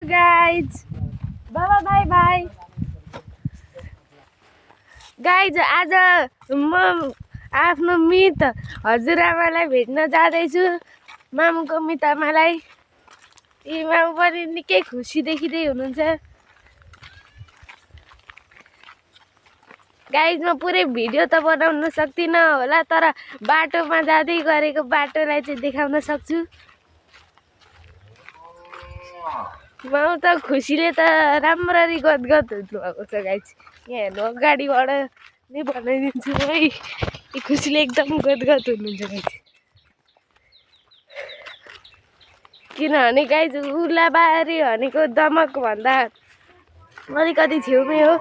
Guys बाबा by by guys आज म आफ्नो मित हजुरआमालाई भेट्न जाँदैछु मामुको मित आमालाई यी मामु पनि निकै खुसी देखिँदै हुनुहुन्छ गाइज म पुरै भिडियो त बनाउन सक्दिनँ होला तर बाटोमा जाँदै गरेको बाटोलाई चाहिँ देखाउन सक्छु माउ त खुसीले त राम्ररी गदगद हुनुभएको छ गाइज यहाँ हेर्नु अगाडिबाट नै बनाइदिन्छु है यी खुसीले एकदम गदगद हुनुहुन्छ गाइज किनभने गाइज उर्लाबारी भनेको दमकभन्दा अलिकति छेउमै हो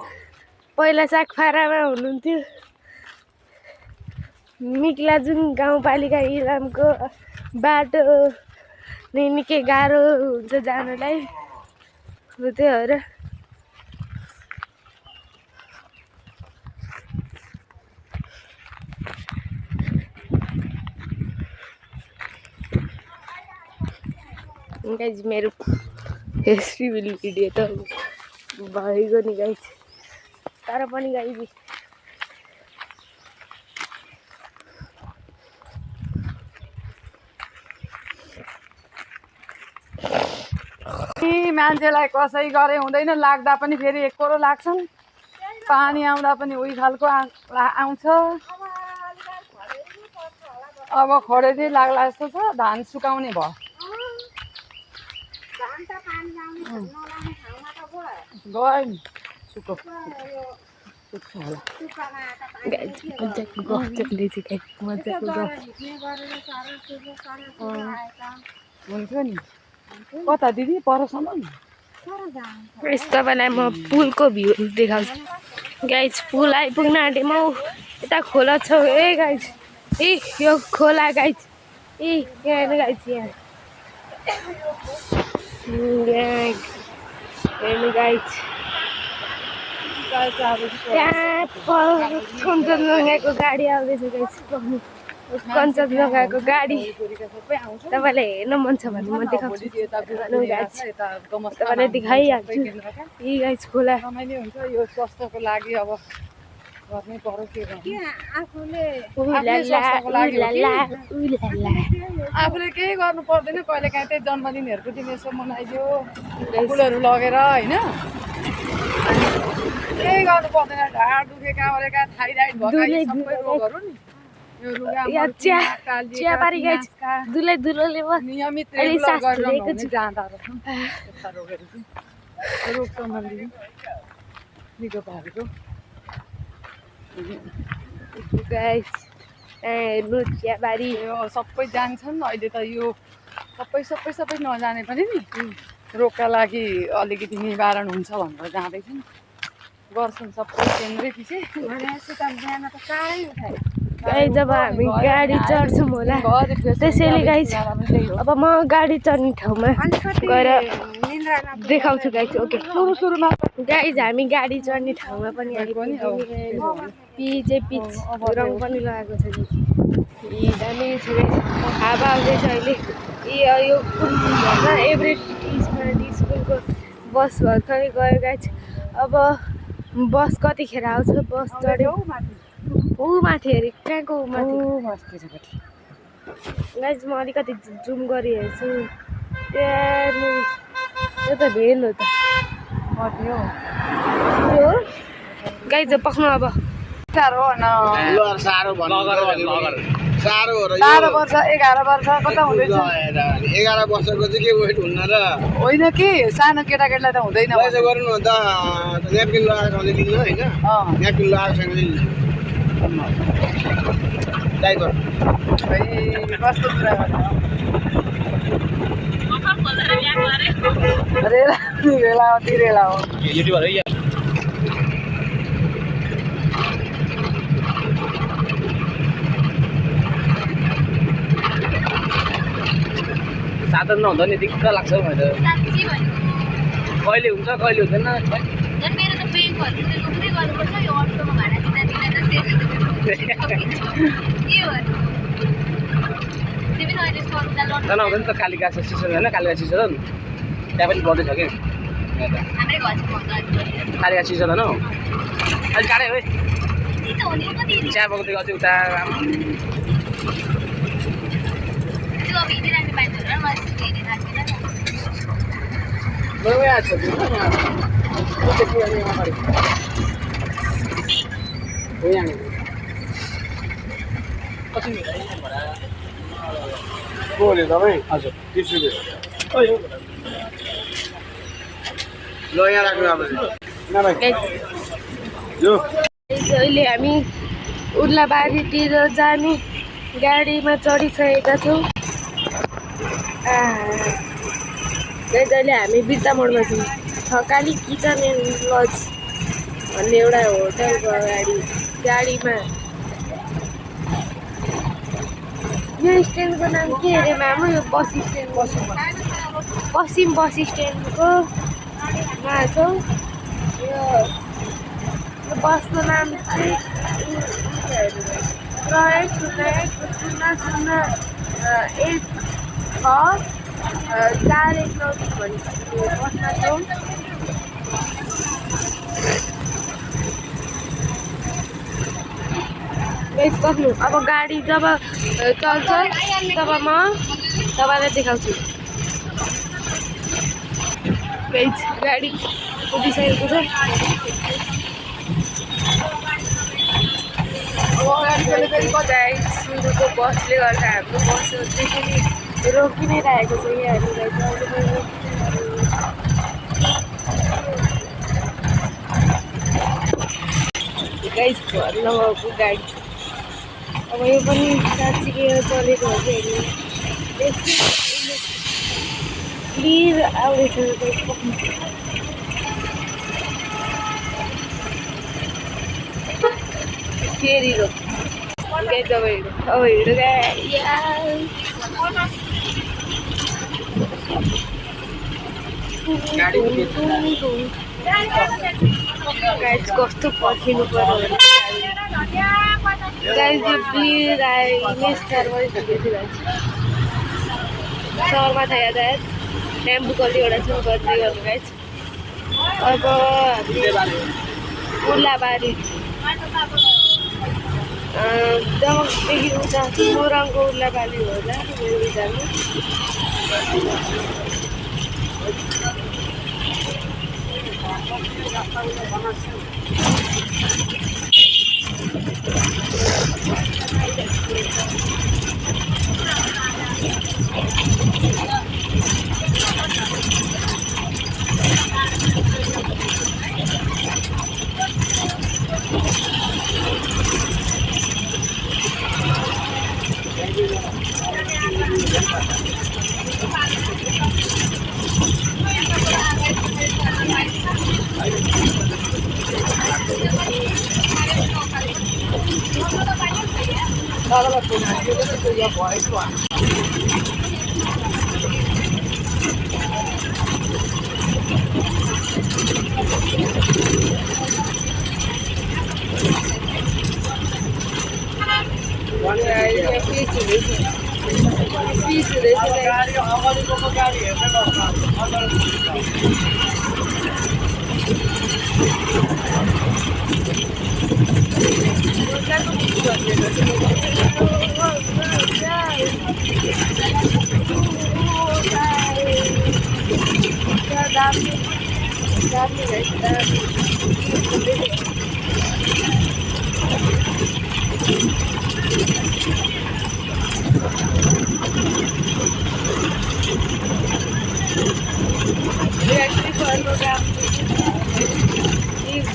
पहिला सागफारामा हुनुहुन्थ्यो मिक्लाजुङ गाउँपालिका इलामको बाटो नै निकै गाह्रो हुन्छ जानलाई हो त्यो हो र गाइज मेरो फेस्टिभल भिडियो त भइगयो नि गाइज तर पनि गाइज मान्छेलाई कसै गरे हुँदैन लाग्दा पनि फेरि एकरो लाग्छन् पानी आउँदा पनि उही खालको आउँछ अब खडेरी लाग्ला जस्तो छ धान सुकाउने भयो गयो नि सुको हुन्थ्यो नि कता दिदी परसम्म तपाईँलाई म पुलको भ्यू देखाउँछु गाइज पुल आइपुग्न आँटे म यता खोला छ ए गाइज ए यो खोला गाइज ए यहाँ हेर्नु गाइज यहाँ हेर्नु गाइज त्यहाँ कञ्चनजङ्घाको गाडी आउँदैछ गाइज कञ्चनजङ्घाको गाडी तपाईँलाई हेर्न मन छ भने म देखाउँछु तपाईँलाई देखाइहाल्छु यी गाइज खोला यो स्वास्थ्यको लागि अब गर्नै पर्यो के आफूले केही गर्नु पर्दैन कहिले काहीँ त्यही जन्मदिनहरूको दिन यसो मनाइदियो फुलहरू लगेर होइन केही गर्नु पर्दैन ढाड दुखेका ओरेका थाइराइड भएका सबै रोगहरू नि चियाबारी गाइज दुलै दुलोले नियमित जाँदा रोग सम्बन्धी निको पारेको गाइज हेर्नु चियाबारी सबै जान्छन् अहिले त यो सबै नजाने पनि नि रोगका लागि अलिकति निवारण हुन्छ भनेर जाँदैछन् गर्छन् सबै केन्द्रै पछि गाइज अब हामी गाडी चढ्छौँ होला त्यसैले गाइज अब म गाडी चढ्ने ठाउँमा गएर देखाउँछु गाइज ओके सुरुमा गाइज हामी गाडी चढ्ने ठाउँमा पनि पिच रङ पनि लगाएको छ कि दामी छ गाइज हावा आउँदैछ अहिले यो एभरेज स्कुलको बस भर्खरै गयो गाइज अब बस कतिखेर आउँछ बस चढ्यो ऊ माथि हेरे कहाँको माथि गाइज म अलिकति जुम गरी हेर्छु त्यो त भेल हो त हो गाइज पक्नु अब साह्रो वर्ष 11 वर्ष कता हुँदैछ 11 वर्षको चाहिँ के वेट हुन्न र होइन कि सानो केटाकेटीलाई त हुँदैन पैसा गर्नु त न्यापकिन लगाएर सधैँ दिनु होइन न्यापकिन लगाएको छैन ड्राइभर कस्तो कुरा रेला हो युट्युबर है साधन नहुँदा नि दिक्क लाग्छ हौ मैले कहिले हुन्छ कहिले हुँदैन मेरो त ब्याङ्कहरुले पुरै गर्नुपर्छ यो अटोमा भाडा दिँदा त सेभ के हो तिमी न अहिले सर्दा लड्नु हुँदैन त कालिका सिजन होइन कालिका सिजन त्यहाँ पनि गर्दैछ कि हाम्रै घरको खाली चिसो त न अलि टाढै हो चिसो हुने कति चिया बगाउँदै अझै उता त्यो अब हिँडिराख्ने मान्छेहरू म हेरि राख्दिनँ हजुर 30 रुपियाँ ल यहाँ राख्नु अब यो अहिले हामी उर्लाबारीतिर जाने गाडीमा चढिसकेका छौँ। अहिले हामी बिर्तामोडमा छौँ। थकाली किचन एन्ड लज भन्ने एउटा होटलको अगाडि गाडीमा। यो स्ट्यान्डको नाम के अरे मामु? यो बस स्ट्यान्ड पश्चिम बस स्ट्यान्डको मा छौँ। यो बसको नाम चाहिँ 00106419419 भन्ने बसमा छौँ। बस्नु अब गाडी जब चल्छ तब म तपाईँलाई देखाउँछु। गाडी कुदिसकेको छ। सुरुको बसले गर्दा हाम्रो बस त्यसरी रोकि नै रहेको छ यहाँनिर। घर नभएको गाडी अब यो पनि साँच्चीकै चलेको हो कि होइन क्लियर आउँदैछ। फेरि रोक अब हिँड्यो गाइस कस्तो पर्खिनु पर्यो भने गाइस यो क्लियर सहरमा था याद आयो टेम्पो कतिवटा छ गर्दै गर्नु गाइस। अब उर्लाबारी दमकदेखि उता मोरङको उर्लाबारी होला मेरो विचारमा।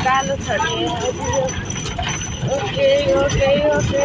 कालो छ नि ओके ओके ओके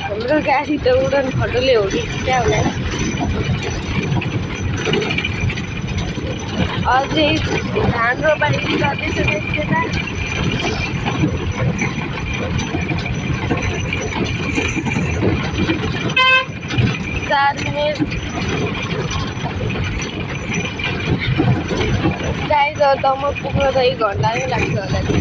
हाम्रो गाडी त उडान खटोले हो कि क्या होला। अझै धान रोपाइ गर्दैछ त्यता। चार मिनट गाई दमक पुग्न त 1 घन्टा नै लाग्छ होला नि।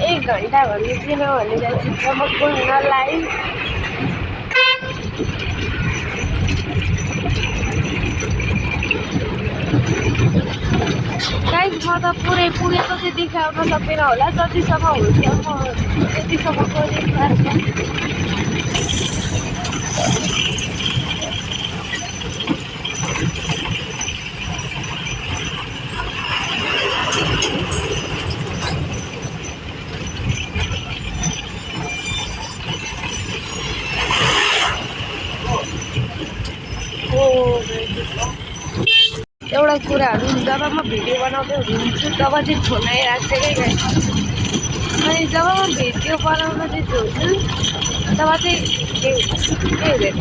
1 घन्टा भन्ने किन भनेर दमक पुग्नलाई गाइस म त पुरै पुगेको चाहिँ देखाउन सकिनँ होला। जतिसम्म हुन्छ म त्यतिसम्मको देखाएको। एउटा कुराहरू जब म भिडियो बनाउँदै हुन्छु तब चाहिँ फोन आइरहेको छ क्या गाइस। अनि जब म भिडियो बनाउन चाहिँ छोड्छु तब चाहिँ के हुँदैन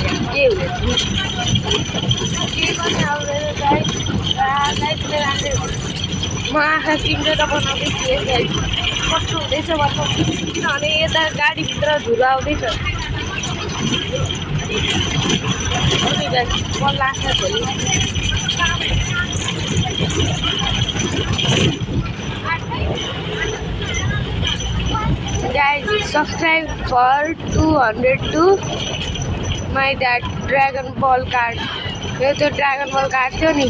के गर्ने आउँदैन गाइस। गाइसले राम्रै हुन्छ। म आँखा चिम्लेर बनाउँदै थिएँ गाइस। कस्तो हुँदैछ भन्नु किनभने यता गाडीभित्र धुलो आउँदैछ। गाइस बल लाग्छ भोलि। Guys, subscribe for 202 my dad Dragon Ball card. यो त्यो ड्रागन बल कार्ड थियो नि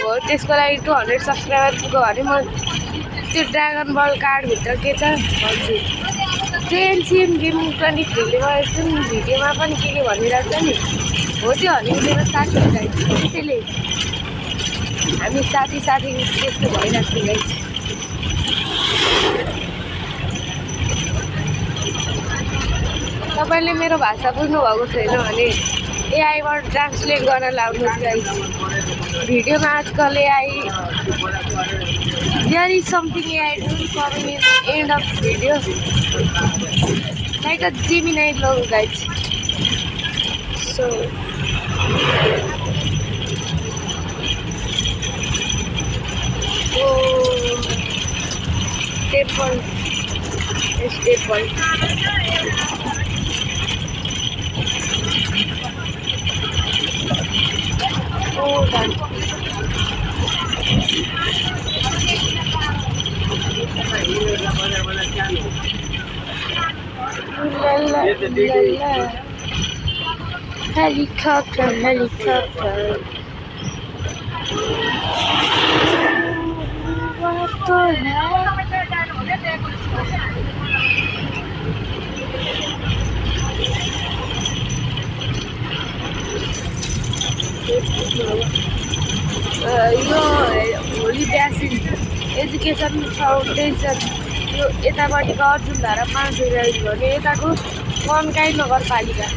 हो त्यसको लागि 200 सब्सक्राइबर पुग्यो भने म त्यो ड्रागन बल कार्डभित्र के छ भन्छु। त्यो एनसिएम गेम 23 ले गरेको नि भिडियोमा पनि के भनिरहेको छ नि हो त्यो अनि मेरो साथी गाइस। त्यसैले हामी साथी त्यस्तो भइरहेको थियो गाइस। तपाईँले मेरो भाषा बुझ्नुभएको छैन भने एआईबाट ट्रान्सलेट गर्न लाउनुहोस् गाइस। भिडियोमा आजकल AI there is something AI doing coming in end of video like a Gemini logo guys. So temple helicopter what the hell? यो होली ब्यासिन एजुकेसन फाउन्डेसन यो यतापट्टिको अर्जुन धारा 5 भने यताको मनकाई नगरपालिका।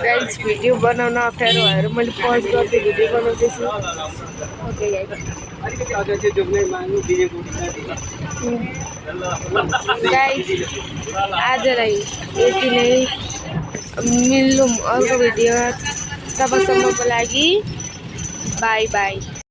गाइस भिडियो बनाउन अप्ठ्यारो भएर मैले पज गर्दै भिडियो बनाउँदैछु। ओके गाइस आजलाई यति नै। मिल्नु अर्को भिडियो तबसम्मको लागि बाई बाई।